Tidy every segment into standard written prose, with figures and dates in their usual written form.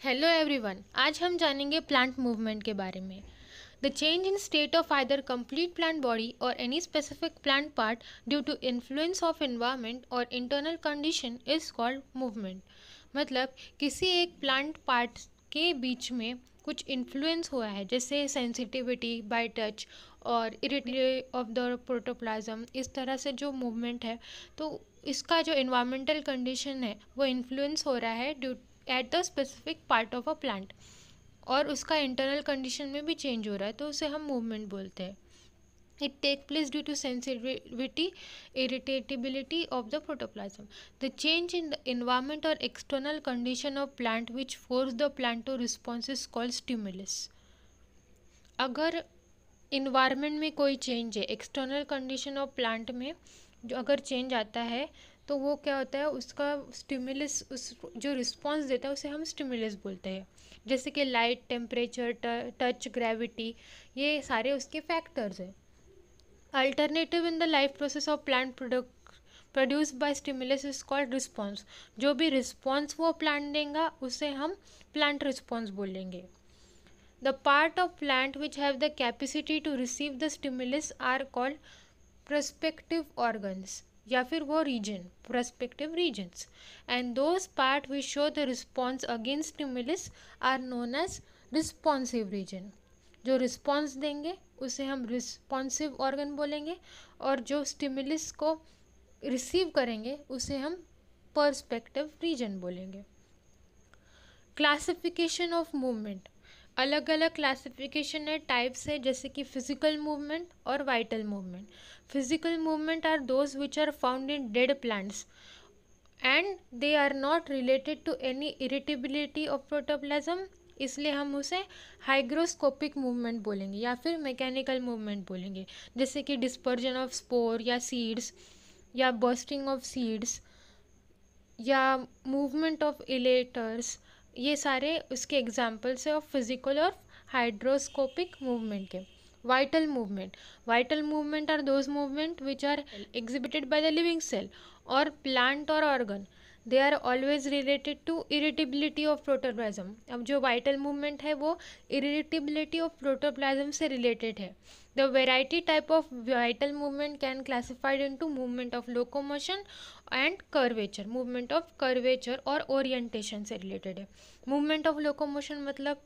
Hello everyone, आज हम जानेंगे प्लांट मूवमेंट के बारे में। The change in state of either complete plant body और any specific plant part due to influence of environment और internal condition is called movement. मतलब किसी एक प्लांट पार्ट के बीच में कुछ इन्फ्लुएंस हुआ है, जैसे सेंसिटिविटी बाय टच और इरिटेबिलिटी ऑफ द प्रोटोप्लाज्म, इस तरह से जो मूवमेंट है तो इसका जो इन्वायरमेंटल कंडीशन है वो इन्फ्लुएंस हो रहा है due at the specific part of a plant, और उसका इंटरनल कंडीशन में भी चेंज हो रहा है तो उसे हम मूवमेंट बोलते हैं। It take place due to sensitivity irritability of the protoplasm. The change in the environment और external condition of plant which force the plant to response is called stimulus. अगर इन्वायरमेंट में कोई चेंज है, external condition of plant में जो अगर change आता है तो वो क्या होता है, उसका स्टिमुलस, उस जो रिस्पॉन्स देता है उसे हम स्टिमुलस बोलते हैं। जैसे कि लाइट, टेम्परेचर, टच, ग्रेविटी, ये सारे उसके फैक्टर्स हैं। Alternative in the life process of plant product produce by stimulus is called response. जो भी रिस्पॉन्स वो प्लांट देगा उसे हम प्लांट रिस्पॉन्स बोलेंगे। The part of plant which have the capacity to receive the stimulus are called prospective organs या फिर वो region, prospective regions, and those part which show the response against stimulus are known as responsive region। जो response देंगे उसे हम responsive organ बोलेंगे, और जो स्टिमुलस को रिसीव करेंगे उसे हम पर्सपेक्टिव रीजन बोलेंगे। क्लासिफिकेशन ऑफ मूवमेंट, अलग अलग क्लासिफिकेशन है, टाइप्स है, जैसे कि फिजिकल मूवमेंट और vital movement. Physical movement are those which are found in dead plants and they are not related to any irritability of protoplasm, इसलिए हम उसे हाइग्रोस्कोपिक मूवमेंट बोलेंगे या फिर मैकेनिकल मूवमेंट बोलेंगे। जैसे कि डिस्पर्जन ऑफ स्पोर या सीड्स या बर्स्टिंग ऑफ सीड्स या मूवमेंट ऑफ इलेटर्स, ये सारे उसके एग्जाम्पल्स है ऑफ फिजिकल और हाइड्रोस्कोपिक मूवमेंट के। Vital movement are those movement which are exhibited by the living cell और प्लांट और organ. They are always related to irritability of protoplasm. अब जो वाइटल मूवमेंट है वो इरिटेबिलिटी ऑफ प्रोटोप्लाज्म से related है। The variety type of vital movement can classified into movement of locomotion and curvature. Movement of curvature और orientation से related है। Movement of locomotion मतलब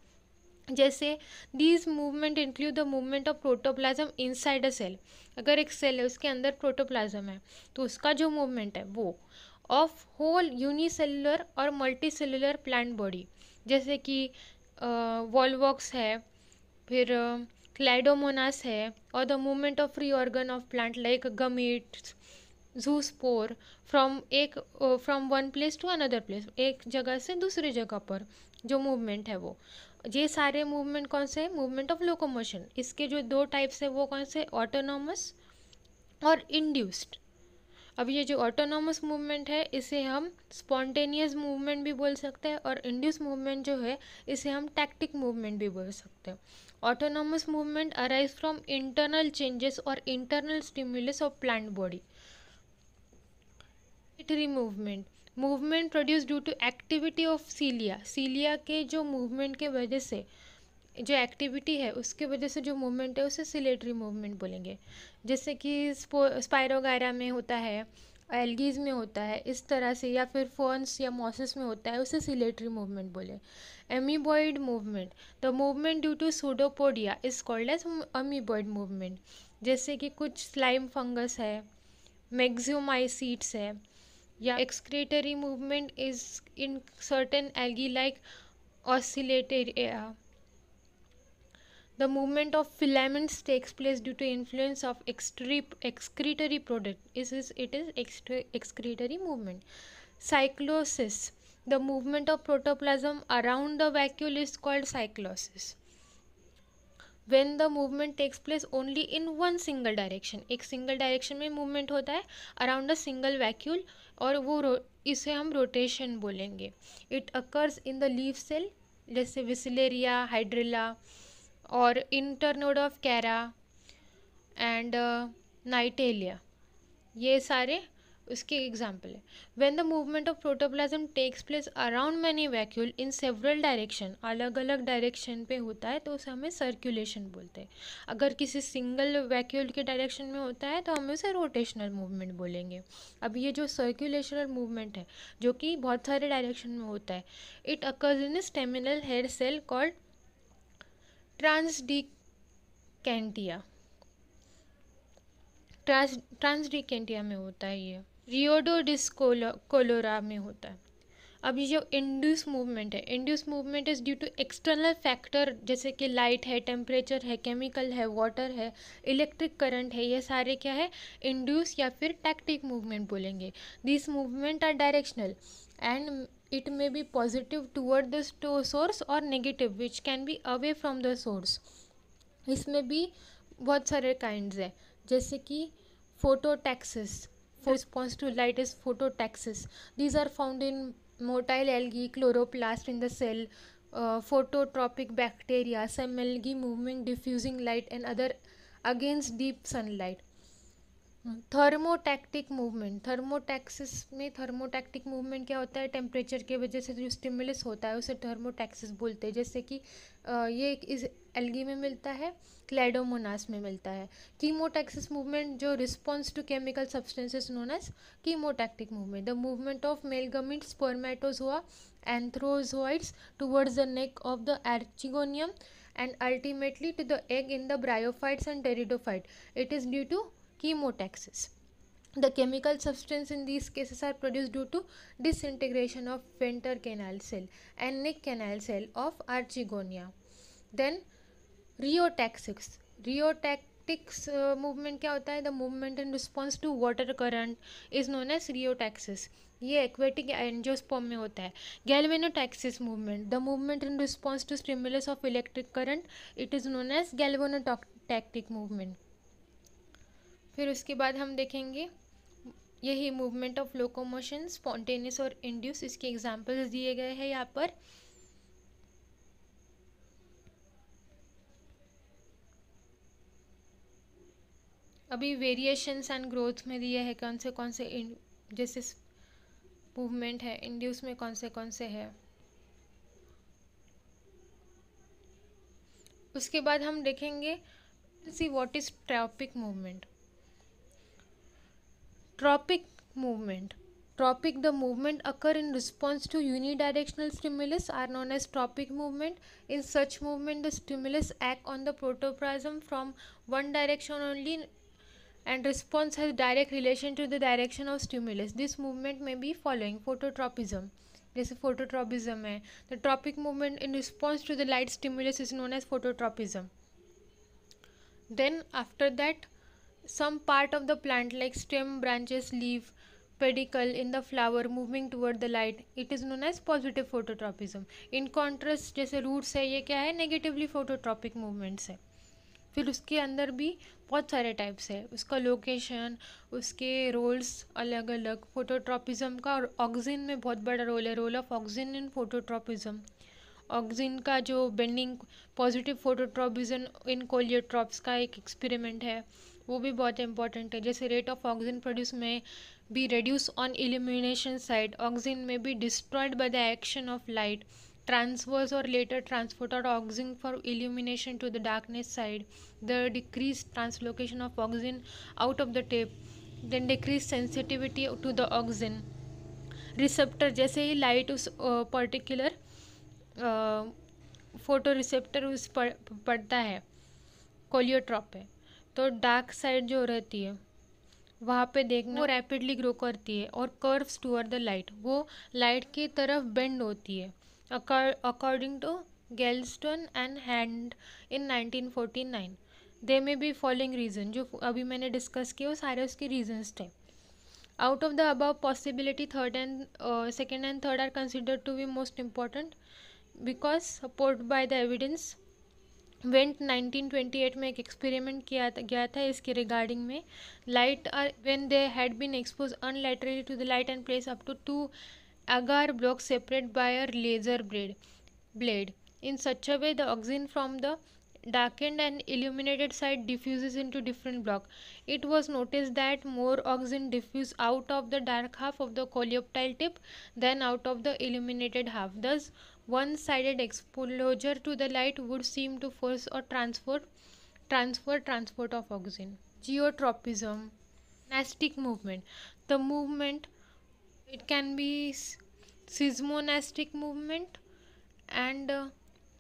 जैसे these movement include the movement of protoplasm inside a cell. अगर एक cell है उसके अंदर प्रोटोप्लाज्म है तो उसका जो मूवमेंट है वो ऑफ होल यूनिसेलुलर और मल्टीसेलुलर प्लांट बॉडी, जैसे कि वॉलवॉक्स है, फिर क्लाइडोमोनास है, और the movement of free organ of plant like gametes, zoospore, from one place to another place, एक जगह से दूसरी जगह पर जो मूवमेंट है वो, ये सारे मूवमेंट कौन से हैं? Movement of locomotion. इसके जो दो टाइप्स है वो कौन से? ऑटोनॉमस और इंड्यूस्ड। अब ये जो ऑटोनॉमस मूवमेंट है इसे हम स्पॉन्टेनियस मूवमेंट भी बोल सकते हैं, और इंड्यूस मूवमेंट जो है इसे हम टैक्टिक मूवमेंट भी बोल सकते हैं। Autonomous movement arise from internal changes और internal stimulus of plant body. Movement produce due to activity of cilia के जो मूवमेंट के वजह से जो एक्टिविटी है उसके वजह से जो मूवमेंट है उसे सिलेटरी मूवमेंट बोलेंगे। जैसे कि स्पायरोगायरा में होता है, एल्गीज में होता है, इस तरह से, या फिर फर्न्स या मॉसेस में होता है, उसे सिलेटरी मूवमेंट बोले। Amoeboid movement, the movement due to pseudopodia is called as amoeboid movement. जैसे कि कुछ स्लाइम फंगस है, मैक्सियोमाइसीट्स है, या excretory movement is in certain algae like oscillatoria. The movement of filaments takes place due to influence of excretory product. It is excretory movement. Cyclosis, the movement of protoplasm around the vacuole is called cyclosis. When the movement takes place only in one single direction, एक single direction में movement होता है around a single vacuole, और वो इसे हम rotation बोलेंगे। It occurs in the leaf cell, जैसे विसिलेरिया, हाइड्रिला, और internode of Chara and Nitella, ये सारे उसके एग्जाम्पल है, when the movement of protoplasm takes place around many vacuole in several direction, अलग अलग डायरेक्शन पे होता है तो उसे हमें सर्कुलेशन बोलते हैं। अगर किसी सिंगल वैक्यूल के डायरेक्शन में होता है तो हम उसे रोटेशनल मूवमेंट बोलेंगे। अब ये जो सर्कुलेशनल मूवमेंट है जो कि बहुत सारे डायरेक्शन में होता है, it occurs in staminal hair cell called tradescantia. Tradescantia में होता है ये, रियोडोडिस्कोलोरा में होता है। अब ये जो इंड्यूस मूवमेंट है, induced movement is due to external factor जैसे कि लाइट है, टेम्परेचर है, केमिकल है, वाटर है, इलेक्ट्रिक करंट है, ये सारे क्या है, इंड्यूस या फिर टैक्टिक मूवमेंट बोलेंगे। This movement are directional and it may be positive toward the source और negative which can be away from the source. इसमें भी बहुत सारे काइंड्स है, जैसे कि phototaxis, response to light is phototaxis. These are found in motile algae, chloroplast in the cell, phototropic bacteria, some algae moving diffusing light and other against deep sunlight. Thermotactic movement, thermotaxis में thermotactic movement क्या होता है, temperature की वजह से जो stimulus होता है उसे थर्मोटैक्सिस बोलते हैं। जैसे कि ये इस एल्गी में मिलता है, क्लैडोमोनास में मिलता है। कीमोटैक्सिस मूवमेंट जो response to chemical substances known as chemotactic movement, the movement of male gamete spermatozoa antherozoids towards the neck of the archegonium and ultimately to the egg in the bryophytes and pteridophyte. It is due to chemotaxis. The chemical substance in these cases are produced due to disintegration of venter canal cell and neck canal cell of Archegonia. Then rheotaxics. Rheotactics movement क्या होता है, the movement in response to water current is known as rheotaxis. ये aquatic angiosperm में होता है। Galvanotaxis movement, the movement in response to stimulus of electric current, it is known as galvanotactic movement. फिर उसके बाद हम देखेंगे यही मूवमेंट ऑफ लोकोमोशन, स्पॉन्टेनियस और इंड्यूस, इसके एग्जांपल्स दिए गए हैं यहाँ पर। अभी वेरिएशंस एंड ग्रोथ में दिए हैं कौन से जैसे मूवमेंट है, इंड्यूस में कौन से है। उसके बाद हम देखेंगे see what is tropic movement. Tropic movement, tropic, the movement occur in response to unidirectional stimulus are known as tropic movement. In such movement the stimulus act on the protoplasm from one direction only and response has direct relation to the direction of stimulus. This movement may be following phototropism, जैसे phototropism है, the tropic movement in response to the light stimulus is known as phototropism. Then after that some part of the plant like stem, branches, leaf, pedicel in the flower moving toward the light, it is known as positive phototropism. In contrast जैसे roots है, ये क्या है, negatively phototropic movements है। फिर उसके अंदर भी बहुत सारे टाइप्स है, उसका लोकेशन, उसके रोल्स अलग अलग। फोटोट्रॉपिज्म का और ऑक्सिन में बहुत बड़ा रोल है, role of auxin in phototropism. Auxin का जो bending positive phototropism in coleoptiles का एक एक्सपेरिमेंट है, वो भी बहुत इंपॉर्टेंट है। जैसे रेट ऑफ ऑक्सिन प्रोड्यूस में B reduced on illumination side, oxygen may be destroyed by the action of light, transverse or later transport of oxygen for illumination to the darkness side, the decreased translocation of oxygen out of the tape, then decreased sensitivity to the oxygen receptor, जैसे ही light उस particular photo receptor उस पर पड़ता है कोलियोट्रॉप पे, तो dark side जो रहती है वहाँ पे देखना वो रैपिडली ग्रो करती है और कर्व्स टूअर्ड द लाइट, वो लाइट की तरफ बेंड होती है according to Galston and hand in 1949। They may be following reason, जो अभी मैंने डिस्कस किए वो सारे उसके रीजन्स थे। Out of the above possibility third and second and third are considered to be most important because support by the evidence. Went 1928 में एक एक्सपेरिमेंट किया गया था इसके रिगार्डिंग में। Light when they had been exposed unilaterally to the light and place up to 2 agar blocks separate by a laser blade in such a way the oxygen from the darkened and illuminated side diffuses into different block. It was noticed that more oxygen diffuse out of the dark half of the coleoptile tip than out of the illuminated half. Thus, one-sided exposure to the light would seem to force or transport of oxygen. Geotropism, nastic movement. The movement, it can be seismonastic movement and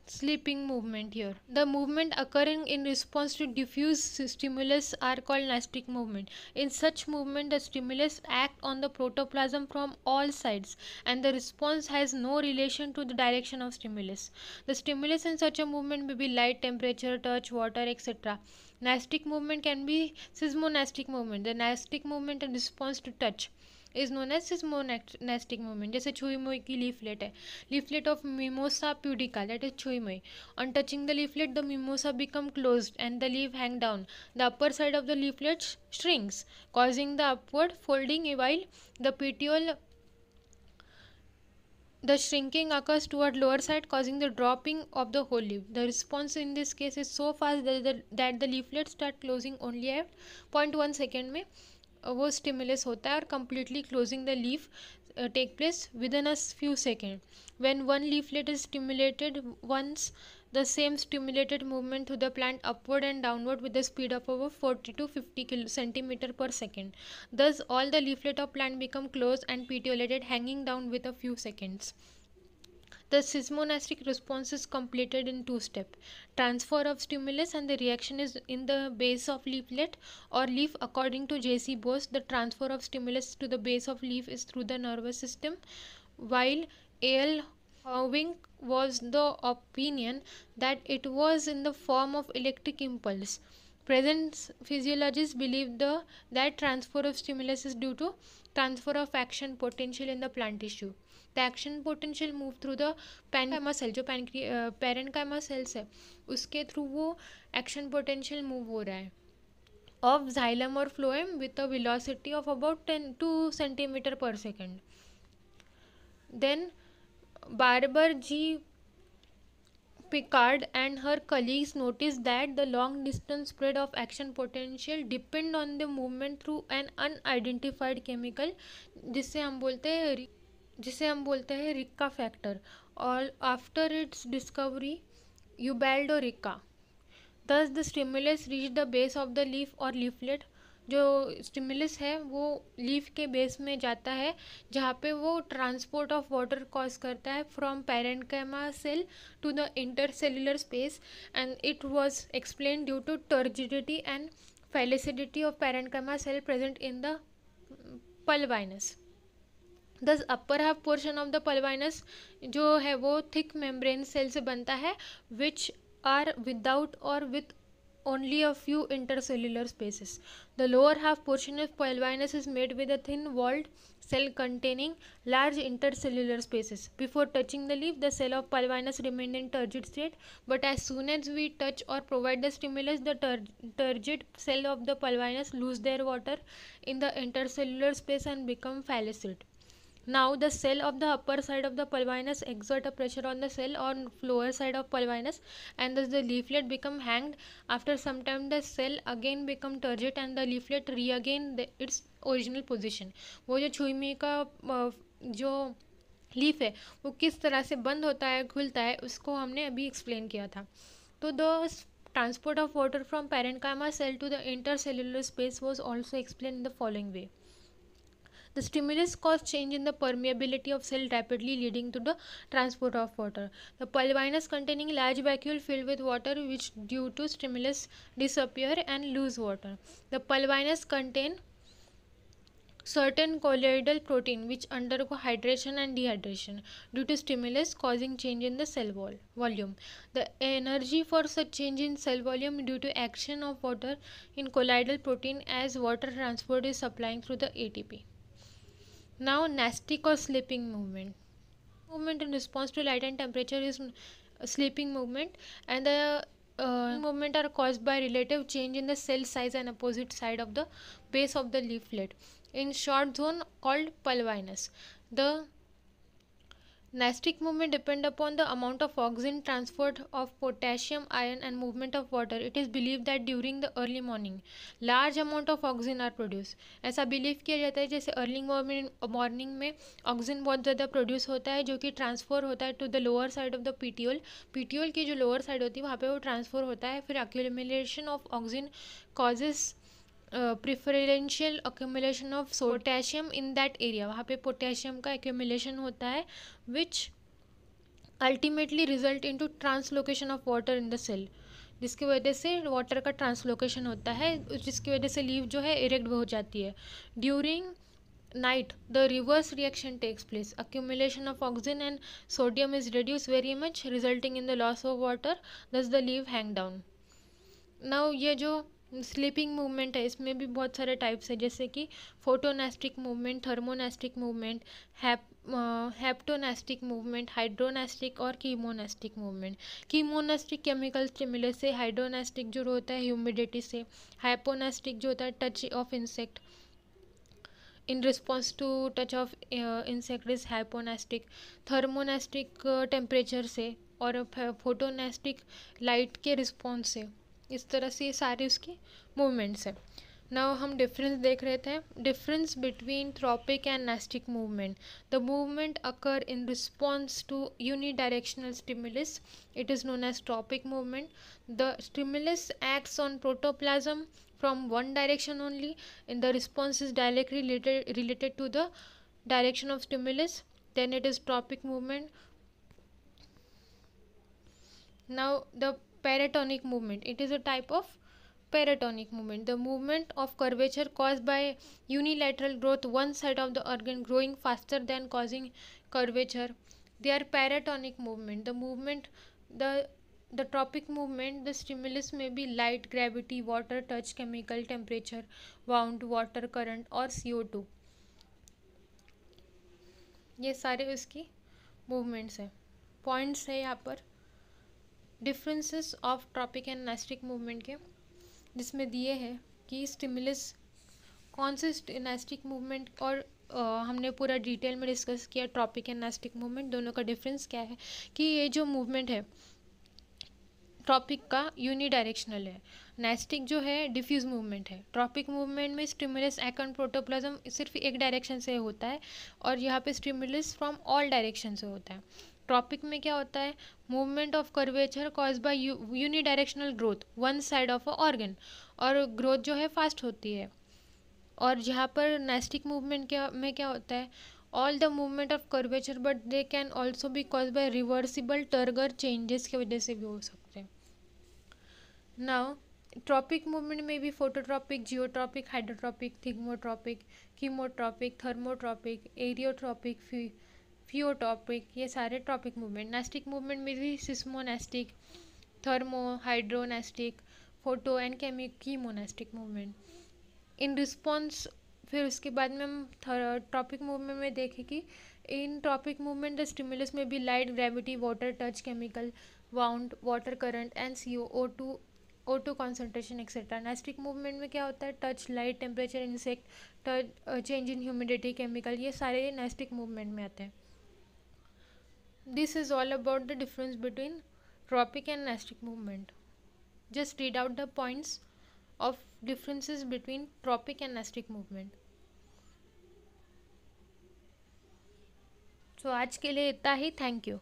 sleeping movement here. The movement occurring in response to diffuse stimulus are called nastic movement. In such movement, the stimulus act on the protoplasm from all sides and the response has no relation to the direction of stimulus. The stimulus in such a movement may be light, temperature, touch, water, etc. Nastic movement can be seismonastic movement. The nastic movement in response to touch is known as seismonastic movement. जैसे छुई मुई की leaflet है, leaflet of Mimosa pudica, that is छुई मुई. On touching the leaflet, the mimosa become closed and the leaf hang down. The upper side of the leaflet shrinks, causing the upward folding, while the petiole, the shrinking occurs toward lower side, causing the dropping of the whole leaf. The response in this case is so fast that the leaflet start closing only at 0.1 second में वो stimulus होता है और completely closing the leaf take place within a few seconds. When one leaflet is stimulated once, the same stimulated movement to the plant upward and downward with the speed of over 40 to 50 centimeter per second. Thus, all the leaflet of plant become closed and petiolated, hanging down with a few seconds. The seismonastic response is completed in two steps: transfer of stimulus and the reaction is in the base of leaflet or leaf. According to J.C. Bose, the transfer of stimulus to the base of leaf is through the nervous system, while A.L. Howing was the opinion that it was in the form of electric impulse. Present physiologists believe that transfer of stimulus is due to transfer of action potential in the plant tissue. The action potential move through the parenchyma cell, जो parenchyma cells है उसके through वो action potential move हो रहा है of xylem or phloem with a velocity of about 2 centimeter per second. Then Barbara G. Picard and her colleagues noticed that the long distance spread of action potential depend on the movement through an unidentified chemical जिसे हम बोलते हैं रिक्का factor, और after it's discovery यूबैल्डो रिक्का. दस the stimulus reach the base of the leaf और leaflet. जो stimulus है वो लीफ के बेस में जाता है जहाँ पे वो ट्रांसपोर्ट ऑफ वाटर कॉज करता है from parenchyma cell to the intercellular space, and it was explain due to turgidity and flaccidity of parenchyma cell present in the pulvinus. Thus upper half portion of the pulvinus जो है वो thick membrane cell से बनता है which are without और with only a few intercellular spaces. The lower half portion of pulvinus is made with a thin walled cell containing large intercellular spaces. Before touching the leaf, the cell of pulvinus remain in turgid state, but as soon as we touch or provide the stimulus, the turgid cell of the pulvinus lose their water in the intercellular space and become flaccid. Now the cell of the upper side of the pulvinus exert a pressure on the cell on lower side of pulvinus, and thus the leaflet become hanged. After some time the cell again become turgid and the leaflet regain its original position. वो जो छुईमी का जो leaf है वो किस तरह से बंद होता है खुलता है उसको हमने अभी एक्सप्लेन किया था. तो the transport of water from parenchyma cell to the intercellular space was also explained in the following way. The stimulus caused change in the permeability of cell rapidly leading to the transport of water. The pulvinus containing large vacuole filled with water which due to stimulus disappear and lose water. The pulvinus contain certain colloidal protein which undergo hydration and dehydration due to stimulus causing change in the cell volume. The energy for such change in cell volume due to action of water in colloidal protein as water transport is supplying through the ATP. Now nastic or sleeping movement. Movement in response to light and temperature is sleeping movement, and the movement are caused by relative change in the cell size and opposite side of the base of the leaflet in short zone called pulvinus. The Nastic movement depend upon the amount of oxygen, transport of potassium, iron and movement of water. It is believed that during the early morning large amount of oxygen are produced. ऐसा believe किया जाता है जैसे early morning में oxygen बहुत ज़्यादा produce होता है जो कि ट्रांसफ़र होता है to the lower side of the petiole. Petiole की जो लोअर साइड होती है वहाँ पे वो ट्रांसफ़र होता है. फिर accumulation of oxygen causes preferential accumulation of potassium in that area. वहाँ पे पोटेशियम का एक्यूमुलेशन होता है which ultimately result into translocation of water in the cell, जिसकी वजह से वाटर का ट्रांसलोकेशन होता है, जिसकी वजह से लीव जो है इरेक्ट हो जाती है. During night the reverse reaction takes place. Accumulation of oxygen and sodium is reduced very much, resulting in the loss of water, thus the leaf hang down. Now ये जो स्लीपिंग मूवमेंट है इसमें भी बहुत सारे टाइप्स है, जैसे कि फोटोनेस्टिक मूवमेंट, थर्मोनेस्टिक मूवमेंट, हेप्टोनेस्टिक मूवमेंट, हाइड्रोनेस्टिक और कीमोनेस्टिक मूवमेंट. कीमोनेस्टिक केमिकल स्टिमुलस से, हाइड्रोनेस्टिक जो होता है ह्यूमिडिटी से, हाइपोनेस्टिक जो होता है touch of insect, in response to touch of insect is hyponestic. Thermonastic temperature से और फोटोनेस्टिक लाइट के रिस्पॉन्स से. इस तरह से ये सारे उसके मूवमेंट्स हैं. नाउ हम डिफरेंस देख रहे थे. Difference between tropic and nastic movement. The movement occur in response to unidirectional stimulus. It is known as tropic movement. The stimulus acts on protoplasm from one direction only, and the response is directly related to the direction of stimulus, then it is tropic movement. Now the paratonic movement, it is a type of paratonic movement, the movement of curvature caused by unilateral growth, one side of the organ growing faster than causing curvature. They are paratonic movement. The tropic movement, the stimulus may be light, gravity, water, touch, chemical, temperature, wound, water current और CO2. ये सारे उसकी movements हैं, points है यहाँ पर differences of tropic and nastic movement के, जिसमें दिए हैं कि स्टिमुलस कौन से नेस्टिक मूवमेंट और हमने पूरा डिटेल में डिस्कस किया ट्रॉपिक एंड नेस्टिक मूवमेंट दोनों का डिफरेंस क्या है. कि ये जो मूवमेंट है ट्रॉपिक का यूनिडायरेक्शनल है, नेस्टिक जो है डिफ्यूज मूवमेंट है. ट्रॉपिक मूवमेंट में स्टिमुलस एक्ट ऑन प्रोटोप्लाज्म सिर्फ एक डायरेक्शन से होता है और यहाँ पे स्टिमुलस फ्रॉम ऑल डायरेक्शन से होता है. ट्रॉपिक में क्या होता है, movement of curvature cause by unidirectional growth one side of a organ, और ग्रोथ जो है फास्ट होती है. और यहाँ पर नेस्टिक मूवमेंट में क्या होता है, all the movement of curvature but they can also भी cause by reversible turgor changes की वजह से भी हो सकते हैं. नाउ ट्रॉपिक मूवमेंट में भी phototropic, geotropic, hydrotropic, thigmotropic, chemotropic, thermotropic, aerotropic, rheotropic, ये सारे ट्रॉपिक मूवमेंट. नेस्टिक मूवमेंट में भी seismonastic, thermo, hydronastic, photo and chemonastic movement. In response फिर उसके बाद में हम ट्रॉपिक मूवमेंट में देखें कि in tropic movement the stimulus में भी light, gravity, water, touch, chemical, wound, water current and CO2 concentration etcetera. Nastic movement में क्या होता है, touch, light, temperature, insect, touch, change in humidity, chemical, ये सारे नेस्टिक मूवमेंट में आते हैं. This is all about the difference between tropic and nastic movement. Just read out the points of differences between tropic and nestic movement. So आज के लिए इतना ही. Thank you.